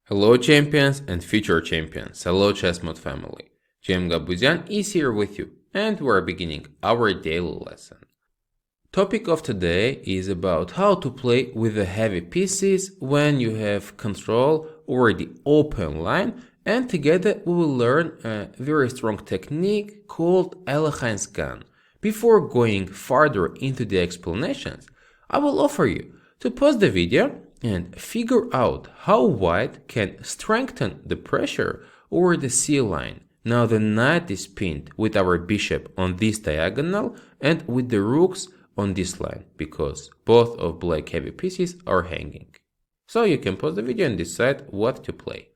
Hello champions and future champions, hello ChessMood family. Gabuzyan is here with you and we are beginning our daily lesson. Topic of today is about how to play with the heavy pieces when you have control over the open line, and together we will learn a very strong technique called Alekhine Gun. Before going further into the explanations, I will offer you to pause the video and figure out how white can strengthen the pressure over the C line. Now the knight is pinned with our bishop on this diagonal and with the rooks on this line, because both of black heavy pieces are hanging. So you can pause the video and decide what to play.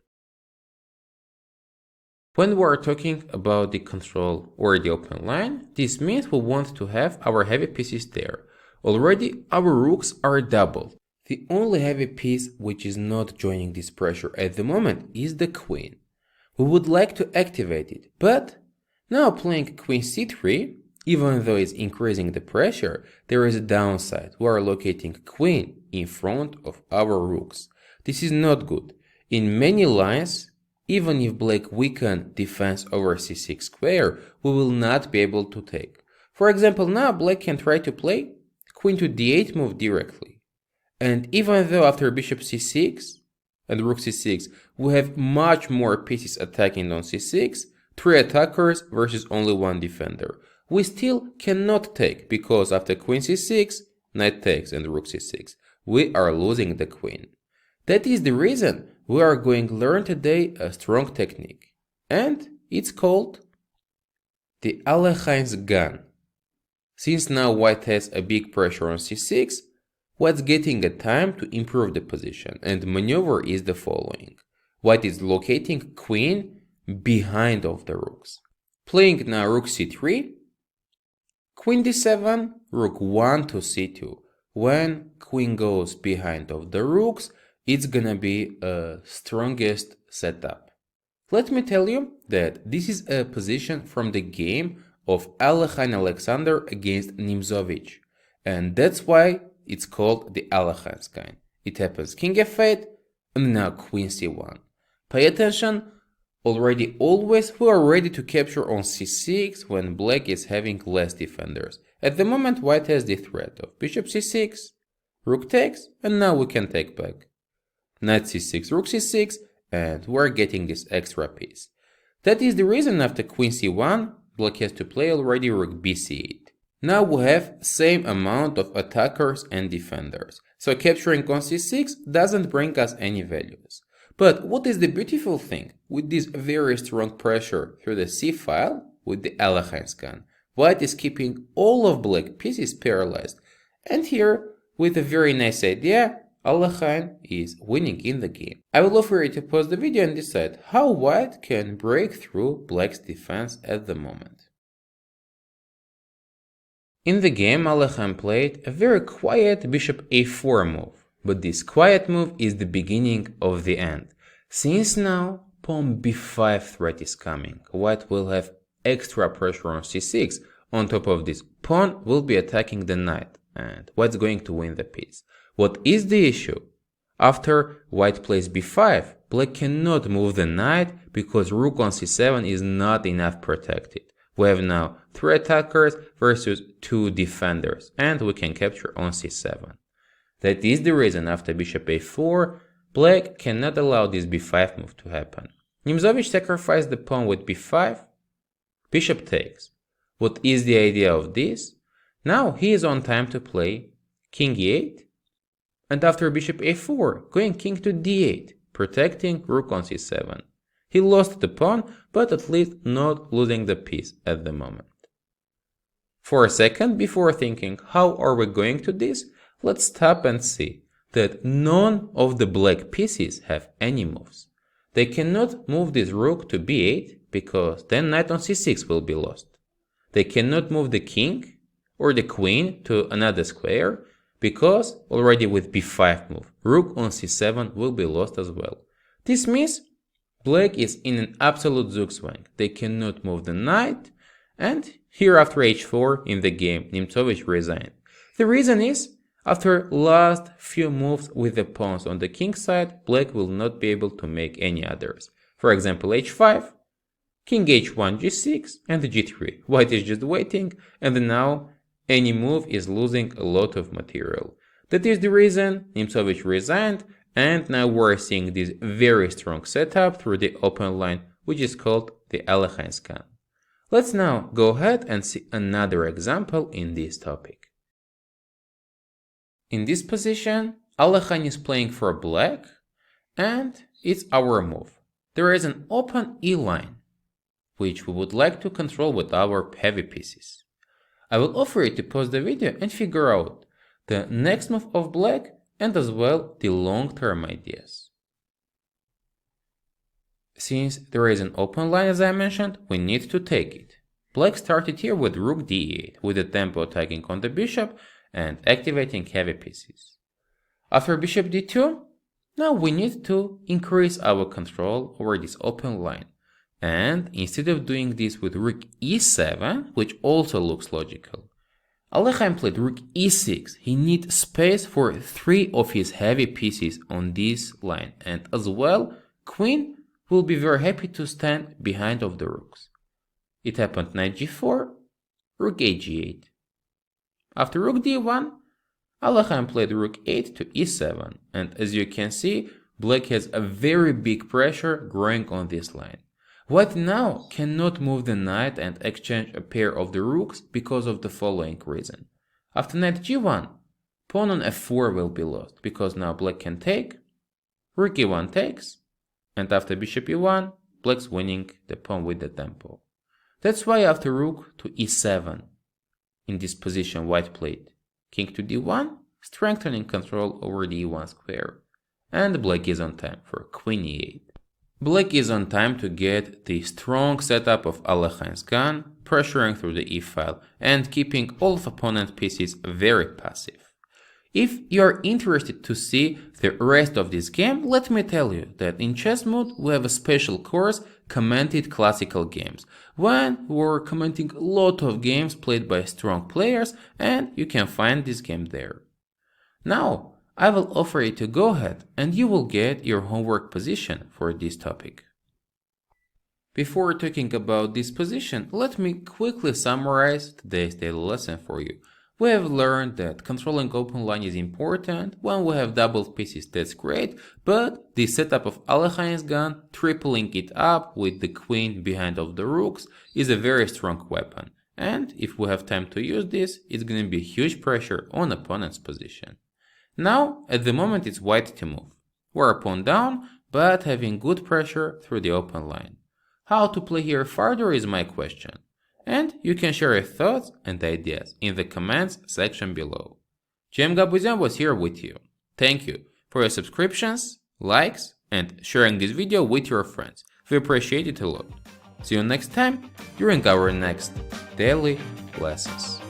When we are talking about the control or the open line, this means we want to have our heavy pieces there. Already our rooks are doubled. The only heavy piece which is not joining this pressure at the moment is the queen. We would like to activate it, but now playing queen c3, even though it's increasing the pressure, there is a downside. We are locating queen in front of our rooks. This is not good. In many lines, even if black weaken defense over c6 square, we will not be able to take. For example, now black can try to play queen to d8 move directly. And even though after bishop c6 and rook c6 we have much more pieces attacking on c6, 3 attackers versus only 1 defender, we still cannot take, because after queen c6, knight takes and rook c6, we are losing the queen. That is the reason we are going to learn today a strong technique, and it's called the Alekhine Gun. Since now white has a big pressure on c6, white's getting a time to improve the position, and maneuver is the following. White is locating queen behind of the rooks. Playing now rook c3, queen d7, rook 1 to c2. When queen goes behind of the rooks, it's gonna be a strongest setup. Let me tell you that this is a position from the game of Alekhine Alexander against Nimzowitsch, and that's why it's called the Alekhine Gun. It happens king f8 and now queen c1. Pay attention, already always we are ready to capture on c6 when black is having less defenders. At the moment white has the threat of bishop c6, rook takes, and now we can take back. Knight c6, rook c6, and we're getting this extra piece. That is the reason after queen c1, black has to play already rook bc8. Now we have same amount of attackers and defenders, so capturing on c6 doesn't bring us any values. But what is the beautiful thing with this very strong pressure through the c file with the Alekhine Gun? White is keeping all of black pieces paralyzed, and here with a very nice idea, Alekhine is winning in the game. I will offer you to pause the video and decide how white can break through black's defense at the moment. In the game, Alekhine played a very quiet bishop a4 move, but this quiet move is the beginning of the end. Since now pawn b5 threat is coming, white will have extra pressure on c6. On top of this, pawn will be attacking the knight, and white's going to win the piece. What is the issue? After white plays b5, black cannot move the knight because rook on c7 is not enough protected. We have now 3 attackers versus 2 defenders, and we can capture on c7. That is the reason after bishop a4, black cannot allow this b5 move to happen. Nimzowitsch sacrificed the pawn with b5, bishop takes. What is the idea of this? Now he is on time to play king e8, and after bishop a4, going king to d8, protecting rook on c7. He lost the pawn, but at least not losing the piece at the moment. For a second, before thinking how are we going to this, let's stop and see that none of the black pieces have any moves. They cannot move this rook to b8 because then knight on c6 will be lost. They cannot move the king or the queen to another square because already with b5 move, rook on c7 will be lost as well. This means black is in an absolute zugzwang. They cannot move the knight, and here after h4 in the game, Nimzowitsch resigned. The reason is After last few moves with the pawns on the king side, black will not be able to make any others. For example, h5, king h1, g6, and g3. White is just waiting, and now any move is losing a lot of material. That is the reason Nimzowitsch resigned, and now we're seeing this very strong setup through the open line, which is called the Alekhine Gun. Let's now go ahead and see another example in this topic. In this position, Alekhine is playing for black, and it's our move. There is an open E line, which we would like to control with our heavy pieces. I will offer you to pause the video and figure out the next move of black and as well the long-term ideas. Since there is an open line as I mentioned, we need to take it. Black started here with rook d8, with the tempo attacking on the bishop and activating heavy pieces. After bishop d2, now we need to increase our control over this open line. And instead of doing this with rook e7, which also looks logical, Alekhine played rook e6. He needs space for 3 of his heavy pieces on this line, and as well, queen will be very happy to stand behind of the rooks. It happened knight g4, rook a g8. After rook d1, Alekhine played rook 8 to e7, and as you can see, black has a very big pressure growing on this line. White now cannot move the knight and exchange a pair of the rooks because of the following reason. After knight g1, pawn on f4 will be lost, because now black can take, rook e1 takes, and after bishop e1, black's winning the pawn with the tempo. That's why after rook to e7, in this position white played king to d1, strengthening control over the e1 square, and black is on time for queen e8. Black is on time to get the strong setup of Alekhine's gun, pressuring through the e-file and keeping all of opponent's pieces very passive. If you are interested to see the rest of this game, let me tell you that in ChessMood we have a special course, Commented Classical Games, when we're commenting a lot of games played by strong players, and you can find this game there. Now, I will offer you to go ahead and you will get your homework position for this topic. Before talking about this position, let me quickly summarize today's daily lesson for you. We have learned that controlling open line is important. When we have doubled pieces, that's great, but the setup of Alekhine's gun, tripling it up with the queen behind of the rooks, is a very strong weapon. And if we have time to use this, it's going to be huge pressure on opponent's position. Now, at the moment it's white to move. We're pawn down, but having good pressure through the open line. How to play here further is my question. And you can share your thoughts and ideas in the comments section below. Gabuzyan was here with you. Thank you for your subscriptions, likes, and sharing this video with your friends. We appreciate it a lot. See you next time during our next daily lessons.